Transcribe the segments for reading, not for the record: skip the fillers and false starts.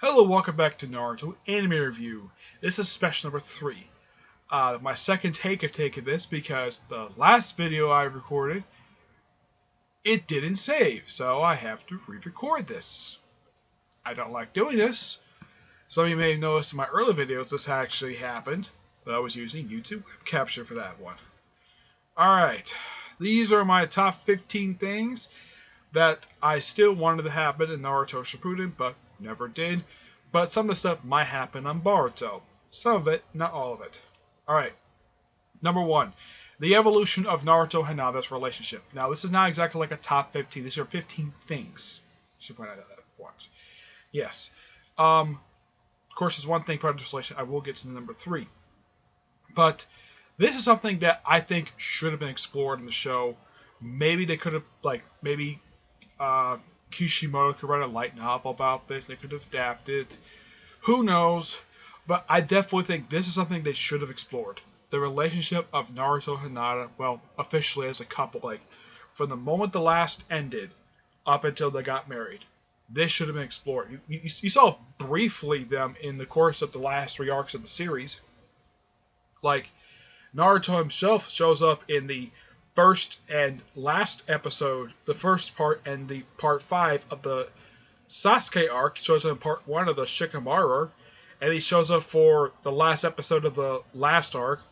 Hello, welcome back to Naruto Anime Review. This is special number 3. My second take of taking this because the last video I recorded, it didn't save, so I have to re-record this. I don't like doing this. Some of you may have noticed in my early videos this actually happened, but I was using YouTube Web Capture for that one. Alright, these are my top 15 things that I still wanted to happen in Naruto Shippuden, but never did. But some of the stuff might happen on Boruto. Some of it, not all of it. Alright. Number 1. The evolution of Naruto Hinata's relationship. Now, this is not exactly like a top 15. These are 15 things. Should point out at that point. Yes. Of course, there's one thing part of this relation. I will get to number 3. But this is something that I think should have been explored in the show. Maybe they could have, Kishimoto could write a light novel about this. They could have adapted. Who knows? But I definitely think this is something they should have explored. The relationship of Naruto and Hinata, well, officially as a couple, from the moment the last ended up until they got married. This should have been explored. You saw briefly them in the course of the last 3 arcs of the series. Naruto himself shows up in the first and last episode, the first part and the part 5 of the Sasuke arc, shows up in part 1 of the Shikamaru arc, and he shows up for the last episode of the last arc.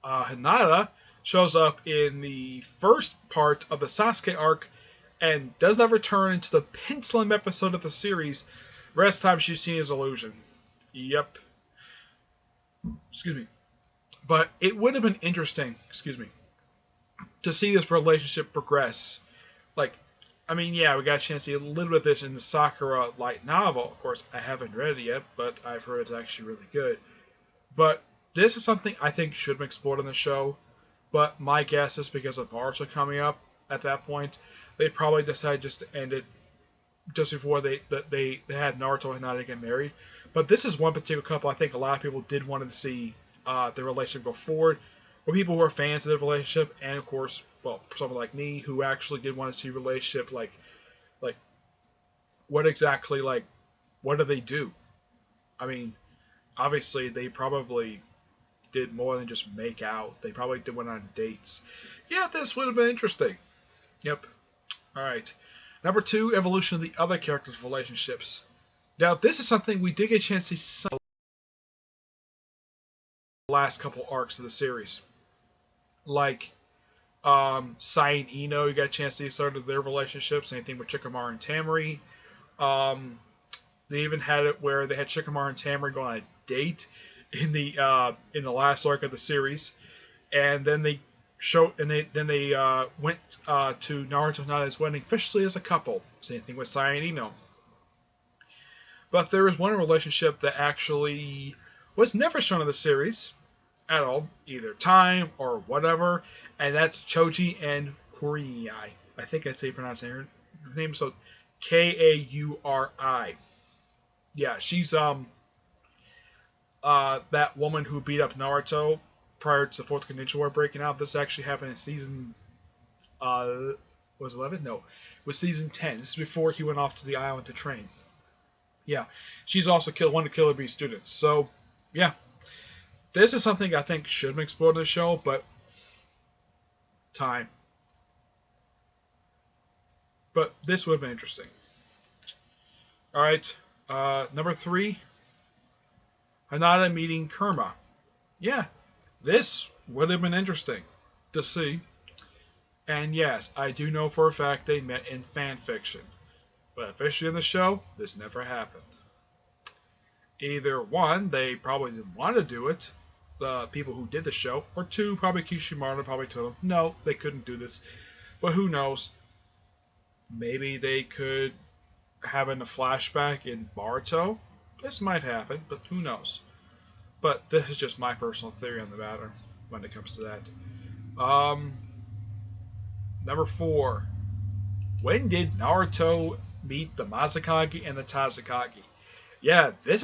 Hinata shows up in the first part of the Sasuke arc and does not return into the Pentland episode of the series. Rest time she's seen is illusion. Yep. Excuse me. But it would have been interesting, to see this relationship progress. We got a chance to see a little bit of this in the Sakura light novel. Of course, I haven't read it yet, but I've heard it's actually really good. But this is something I think should have been explored in the show. But my guess is because of Boruto coming up at that point, they probably decided just to end it just before they had Naruto and Hinata get married. But this is one particular couple I think a lot of people did want to see the relationship go forward. For people who are fans of the relationship, and of course, well, for someone like me who actually did want to see a relationship, what do they do? I mean, obviously they probably did more than just make out. They probably went on dates. Yeah, this would have been interesting. Yep. Alright. Number 2, evolution of the other characters' relationships. Now, this is something we did get a chance to see some last couple arcs of the series. Sai and Ino, you got a chance to see started their relationship. Same thing with Shikamaru and Tamari. They even had it where they had Shikamaru and Tamari go on a date in the last arc of the series, and then they went to Naruto and Hinata's wedding officially as a couple. Same thing with Sai and Ino. But there is one relationship that actually was never shown in the series at all, either time or whatever, and that's Choji and Cree. I think that's how you pronounce her name. So Kauri. Yeah, she's that woman who beat up Naruto prior to the Fourth Ninja War breaking out. This actually happened in season was 11? No, it was season 10. This is before he went off to the island to train. Yeah, she's also one of Killer Bee's students. So yeah. This is something I think should have been explored in the show, but time. But this would have been interesting. Alright, number 3, Hinata meeting Kurama. Yeah, this would have been interesting to see. And yes, I do know for a fact they met in fanfiction. But officially in the show, this never happened. Either 1, they probably didn't want to do it, the people who did the show, or 2, probably Kishimoto probably told them, no, they couldn't do this. But who knows? Maybe they could have in a flashback in Boruto. This might happen, but who knows? But this is just my personal theory on the matter when it comes to that. Number 4. When did Naruto meet the Mazakage and the Tazakage? Yeah, this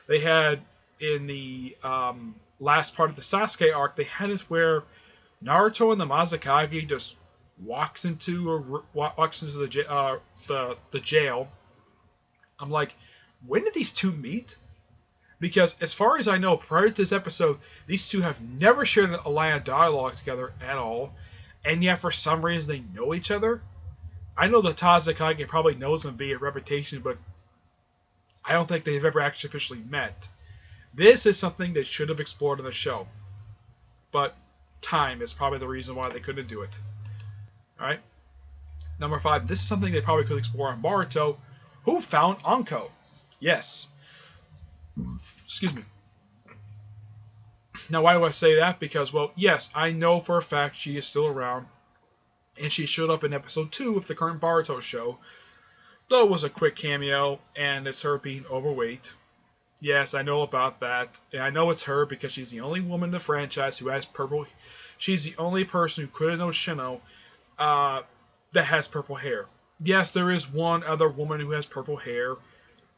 they had in the last part of the Sasuke arc, they had it where Naruto and the Mazakage just walks into the jail. I'm like, when did these two meet? Because as far as I know, prior to this episode, these two have never shared a line of dialogue together at all, and yet for some reason they know each other. I know that Tazakage probably knows them via reputation, but I don't think they've ever actually officially met. This is something they should have explored in the show, but time is probably the reason why they couldn't do it. Alright? Number 5, this is something they probably could explore on Boruto. Who found Anko? Yes. Excuse me. Now, why do I say that? Because, well, yes, I know for a fact she is still around, and she showed up in episode 2 of the current Boruto show, though it was a quick cameo, and it's her being overweight. Yes, I know about that, and I know it's her because she's the only woman in the franchise who has purple. She's the only person who could have known Shino that has purple hair. Yes, there is one other woman who has purple hair,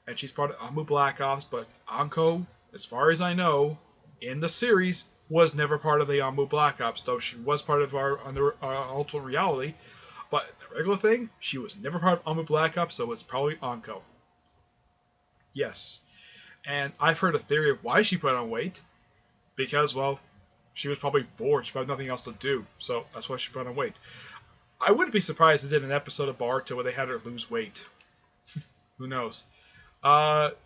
and she's part of Amu Black Ops, but Anko, as far as I know, in the series, was never part of the Amu Black Ops, though she was part of our alternate reality. But the regular thing, she was never part of Amu Black Ops, so it's probably Anko. Yes. And I've heard a theory of why she put on weight. Because, well, she was probably bored. She probably had nothing else to do. So that's why she put on weight. I wouldn't be surprised if they did an episode of Boruto where they had her lose weight. Who knows?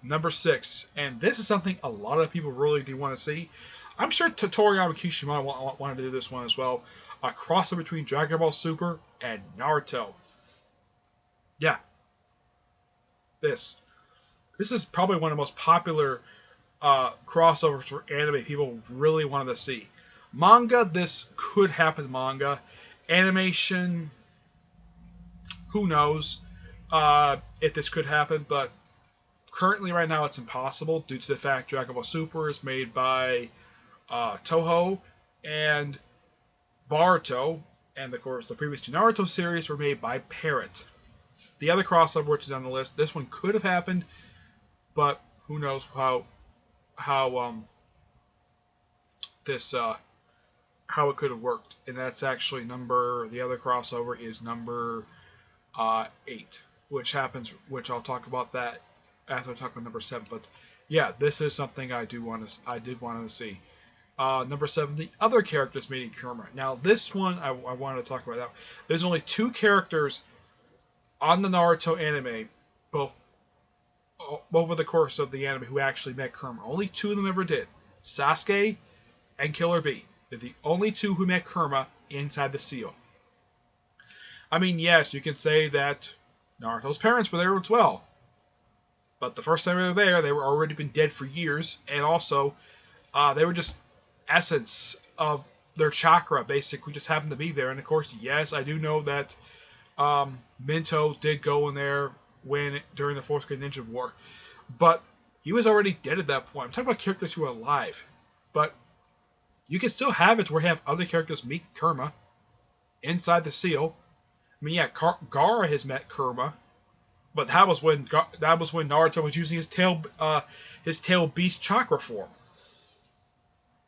Number 6. And this is something a lot of people really do want to see. I'm sure Toriyama Kishimoto wanted to do this one as well. A crossover between Dragon Ball Super and Naruto. Yeah. This is probably one of the most popular crossovers for anime people really wanted to see. Manga, this could happen manga. Animation, who knows if this could happen, but currently right now it's impossible due to the fact Dragon Ball Super is made by Toho, and Boruto, and of course the previous two Naruto series were made by Parrot. The other crossover which is on the list, this one could have happened, but who knows how it could have worked. And that's actually the other crossover is number 8, which I'll talk about that after I talk about number 7. But yeah, this is something I did want to see. Number 7, the other characters meeting Kurama. Now this one I wanted to talk about now. There's only 2 characters on the Naruto anime, both over the course of the anime, who actually met Kurama. Only 2 of them ever did. Sasuke and Killer Bee. They're the only 2 who met Kurama inside the seal. I mean, yes, you can say that Naruto's parents were there as well. But the first time they were there, they were already been dead for years, and also they were just essence of their chakra, basically just happened to be there. And of course, yes, I do know that Minto did go in there during the Fourth Grade Ninja War, but he was already dead at that point. I'm talking about characters who are alive, but you can still have it where you have other characters meet Kurama inside the seal. I mean, yeah, Gaara has met Kurama, but that was when Naruto was using his tail beast chakra form.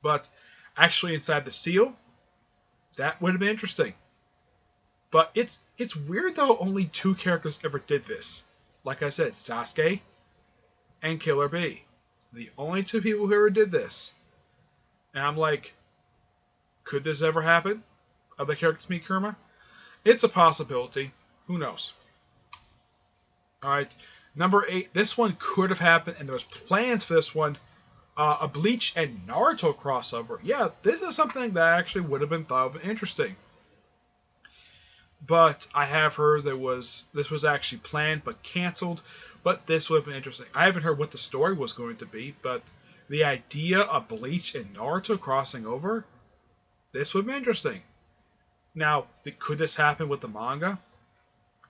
But actually inside the seal, that would have been interesting. But it's weird though only 2 characters ever did this. Like I said, Sasuke and Killer Bee. The only 2 people who ever did this. And I'm like, could this ever happen? Other characters meet Kurama? It's a possibility. Who knows? Alright, number 8. This one could have happened, and there was plans for this one. A Bleach and Naruto crossover. Yeah, this is something that actually would have been thought of interesting. But I have heard this was actually planned but canceled. But this would have been interesting. I haven't heard what the story was going to be, but the idea of Bleach and Naruto crossing over, this would be interesting. Now, could this happen with the manga?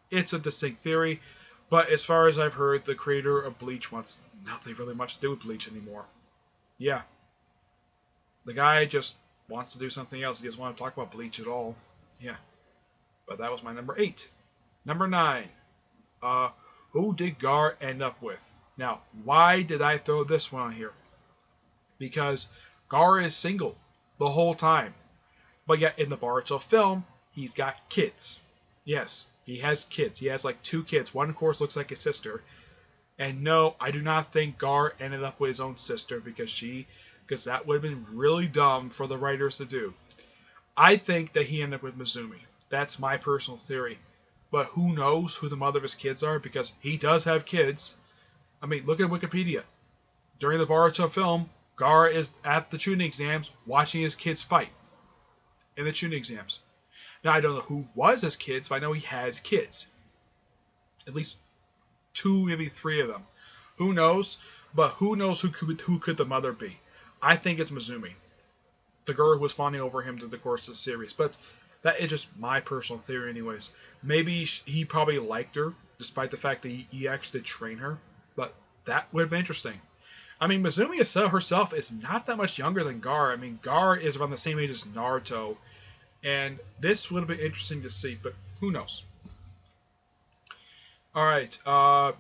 It's a distinct theory, but as far as I've heard, the creator of Bleach wants nothing really much to do with Bleach anymore. Yeah. The guy just wants to do something else. He doesn't want to talk about Bleach at all. Yeah. But that was my number 8. Number 9. Who did Gaara end up with? Now, why did I throw this one on here? Because Gaara is single the whole time. But yet in the Boruto film, He's got kids. Yes, he has kids. He has like 2 kids. One, of course, looks like his sister. And no, I do not think Gar ended up with his own sister because that would have been really dumb for the writers to do. I think that he ended up with Mizumi. That's my personal theory. But who knows who the mother of his kids are, because he does have kids. I mean, look at Wikipedia. During the Boruto film, Gar is at the Chunin exams watching his kids fight in the Chunin exams. Now, I don't know who was his kids, but I know he has kids. At least 2, maybe 3 of them. Who knows? But who knows who could the mother be? I think it's Mizumi, the girl who was fawning over him through the course of the series. But that is just my personal theory anyways. Maybe he probably liked her, despite the fact that he actually did train her. But that would have been interesting. I mean, Mizumi herself is not that much younger than Gar. I mean, Gar is around the same age as Naruto. And this would have been interesting to see, but who knows? Alright, now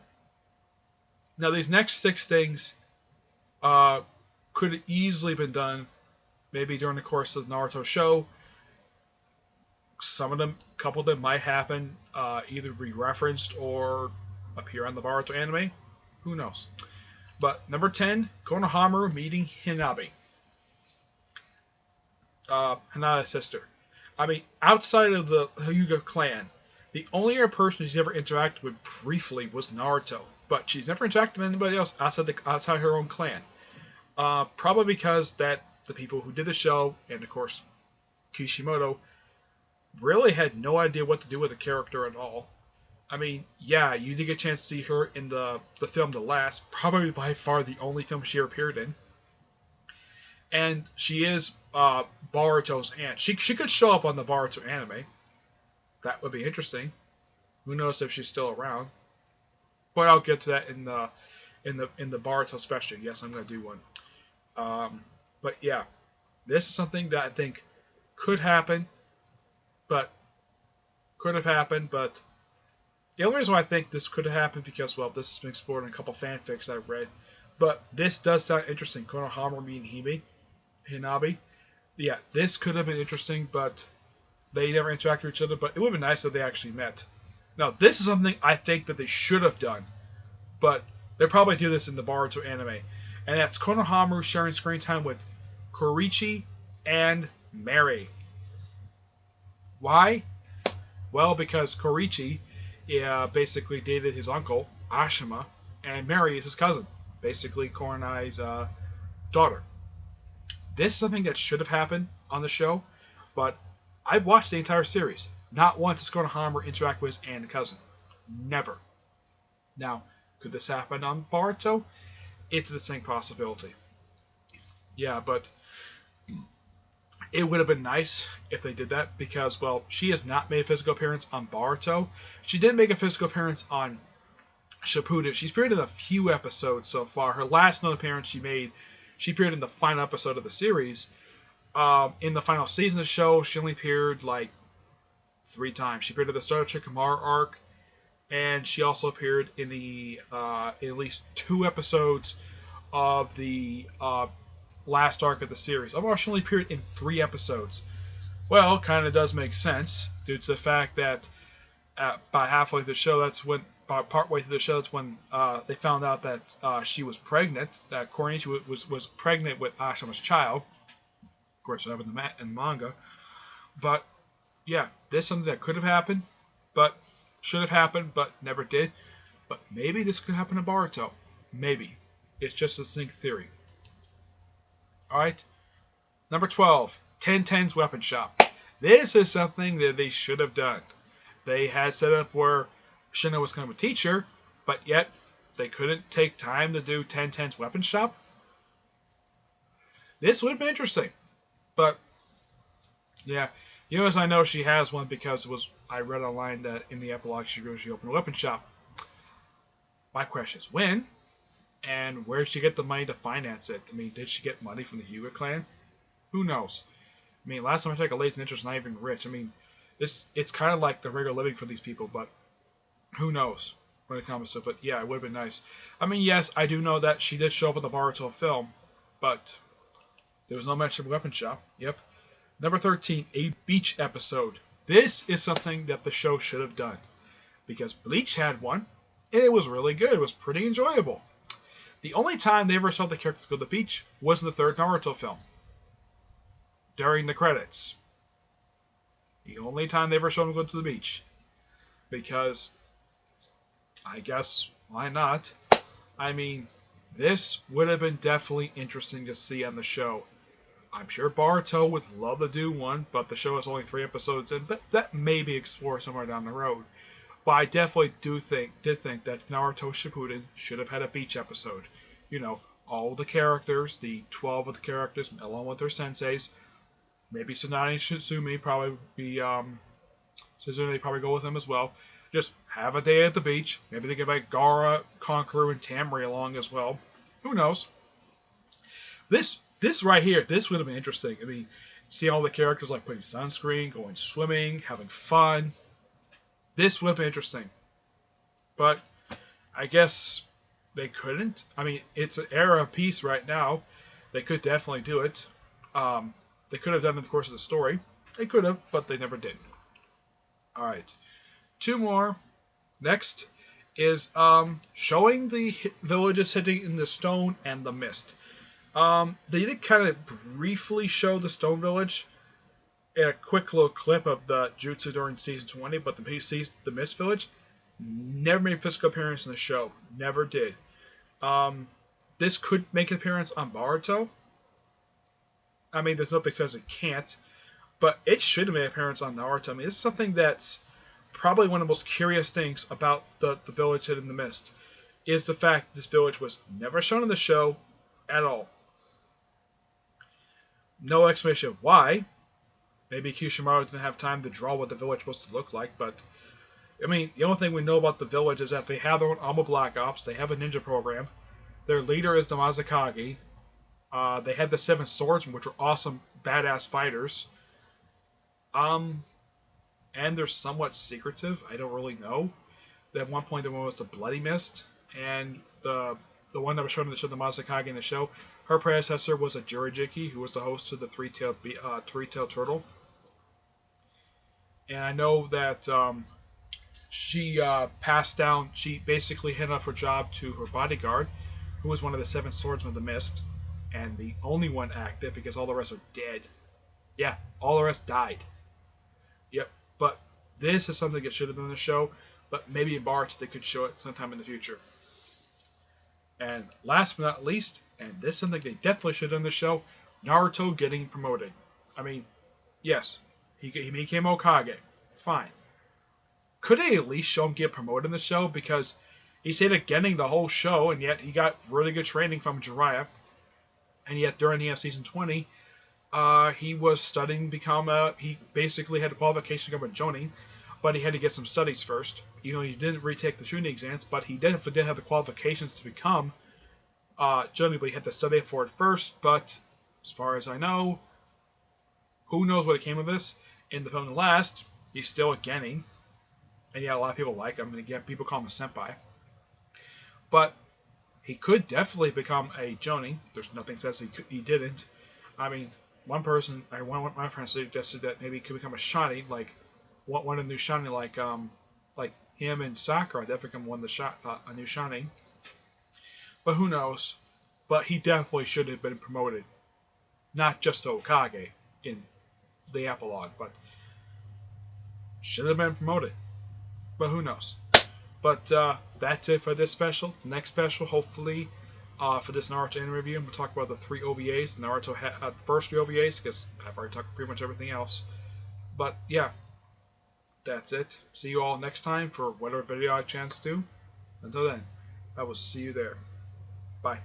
these next 6 things could have easily been done maybe during the course of the Naruto show. Some of them, a couple of them might happen, either be referenced or appear on the Boruto anime. Who knows? But number 10, Konohamaru meeting Hinabi. Hinata's sister. I mean, outside of the Hyuga clan, the only other person she's ever interacted with briefly was Naruto. But she's never interacted with anybody else outside her own clan. Probably because that the people who did the show, and of course Kishimoto, really had no idea what to do with the character at all. I mean, yeah, you did get a chance to see her in the film The Last, probably by far the only film she ever appeared in. And she is Boruto's aunt. She could show up on the Boruto anime. That would be interesting. Who knows if she's still around? But I'll get to that in the Boruto special. Yes, I'm gonna do one. But yeah, this is something that I think could happen, but could have happened. But the only reason why I think this could have happened because, well, this has been explored in a couple fanfics I've read. But this does sound interesting. Konohamaru meeting Hinabi. Yeah, this could have been interesting, but they never interacted with each other. But it would have been nice if they actually met. Now, this is something I think that they should have done, but they'll probably do this in the Boruto anime. And that's Konohamaru sharing screen time with Korichi and Mary. Why? Well, because Korichi basically dated his uncle, Ashima, and Mary is his cousin, basically Koronai's daughter. This is something that should have happened on the show, but I've watched the entire series. Not once does Konohamaru interact with his aunt and cousin. Never. Now, could this happen on Boruto? It's a distinct possibility. Yeah, but it would have been nice if they did that because, well, she has not made a physical appearance on Boruto. She did make a physical appearance on Shippuden. She's appeared in a few episodes so far. Her last known appearance she appeared in the final episode of the series. In the final season of the show, she only appeared like 3 times. She appeared at the start of Shikamaru arc, and she also appeared in the at least 2 episodes of the last arc of the series. Overall, she only appeared in 3 episodes. Well, kind of does make sense due to the fact that by halfway through the show, partway through the show, that's when they found out that she was pregnant. That Korichi was pregnant with Ashima's child. Of course, it happened in the manga. But yeah, this is something that could have happened, but should have happened, but never did. But maybe this could happen to Boruto. Maybe. It's just a distinct theory. Alright. Number 12. 1010's Weapon Shop. This is something that they should have done. They had set up where Shina was going to teach her, but yet they couldn't take time to do 1010's Weapon Shop. This would have been interesting. But, yeah. You know, as I know she has one because I read online that in the epilogue she opened a weapon shop. My question is when? And where did she get the money to finance it? I mean, did she get money from the Hyuga clan? Who knows? I mean, last time I took a latent interest, not even rich. I mean, it's kind of like the regular living for these people, but who knows when it comes to it. But yeah, it would have been nice. I mean, yes, I do know that she did show up in the Boruto film, but there was no mention of a weapon shop. Yep. Number 13, a beach episode. This is something that the show should have done. Because Bleach had one, and it was really good. It was pretty enjoyable. The only time they ever saw the characters go to the beach was in the third Naruto film. During the credits. The only time they ever showed them go to the beach. Because, I guess, why not? I mean, this would have been definitely interesting to see on the show. I'm sure Boruto would love to do one, but the show is only 3 episodes in. That may be explored somewhere down the road. But I definitely did think that Naruto Shippuden should have had a beach episode. You know, all the characters, the 12 of the characters, along with their senseis. Maybe Tsunade and Shitsumi probably be Suzume, they probably go with them as well. Just have a day at the beach. Maybe they get like Gaara, Conqueror, and Tamri along as well. Who knows? This right here, this would have been interesting. I mean, see all the characters like putting sunscreen, going swimming, having fun. This would have been interesting. But I guess they couldn't. I mean, it's an era of peace right now. They could definitely do it. They could have done it in the course of the story. They could have, but they never did. Alright. 2 more. Next is showing the villages hidden in the stone and the mist. They did kind of briefly show the stone village in a quick little clip of the jutsu during season 20, but the mist village never made a physical appearance in the show. Never did. This could make an appearance on Boruto. I mean, there's nothing that says it can't, but it should have made an appearance on Naruto. I mean, this is something that's probably one of the most curious things about the village hidden in the mist, is the fact this village was never shown in the show at all. No explanation of why. Maybe Shikamaru didn't have time to draw what the village was supposed to look like, but I mean, the only thing we know about the village is that they have their own Alma Black Ops, they have a ninja program, their leader is the Mazakage, they had the 7 swordsmen, which were awesome, badass fighters, and they're somewhat secretive, I don't really know. At one point, the one was the Bloody Mist, and the one that was shown in the show, the Mazakage in the show, her predecessor was a Jurijiki, who was the host of the three-tailed turtle. And I know that she passed down, she basically handed off her job to her bodyguard, who was one of the 7 swordsmen of the mist, and the only one active because all the rest are dead. Yeah, all the rest died. Yep, but this is something that should have been in the show, but maybe in Boruto they could show it sometime in the future. And last but not least, and this is something they definitely should have done in the show, Naruto getting promoted. I mean, yes, he became Hokage. Fine. Could they at least show him get promoted in the show? Because he stayed at Genin the whole show, and yet he got really good training from Jiraiya. And yet during the season 20, he was studying to become he basically had a qualification to become a Jonin, but he had to get some studies first. You know, he didn't retake the Chunin exams, but he definitely did have the qualifications to become Jonin, but he had to study for it first. But as far as I know, who knows what came of this? In the film The Last, he's still a Genin. And yeah, a lot of people like him, and again, people call him a senpai. But he could definitely become a Jonin. There's nothing that says he didn't. I mean, one of my friends suggested that maybe he could become a Shani, like one of the new Shani, like him and Sakura, definitely become a new Shani. But who knows? But he definitely should have been promoted, not just to Hokage in the epilogue, but should have been promoted. But who knows? But that's it for this special. Next special, hopefully, for this Naruto anime review, we'll talk about the 3 OVAs, the Naruto first 3 OVAs, because I've already talked pretty much everything else. But yeah, that's it. See you all next time for whatever video I have a chance to do. Until then, I will see you there. Bye.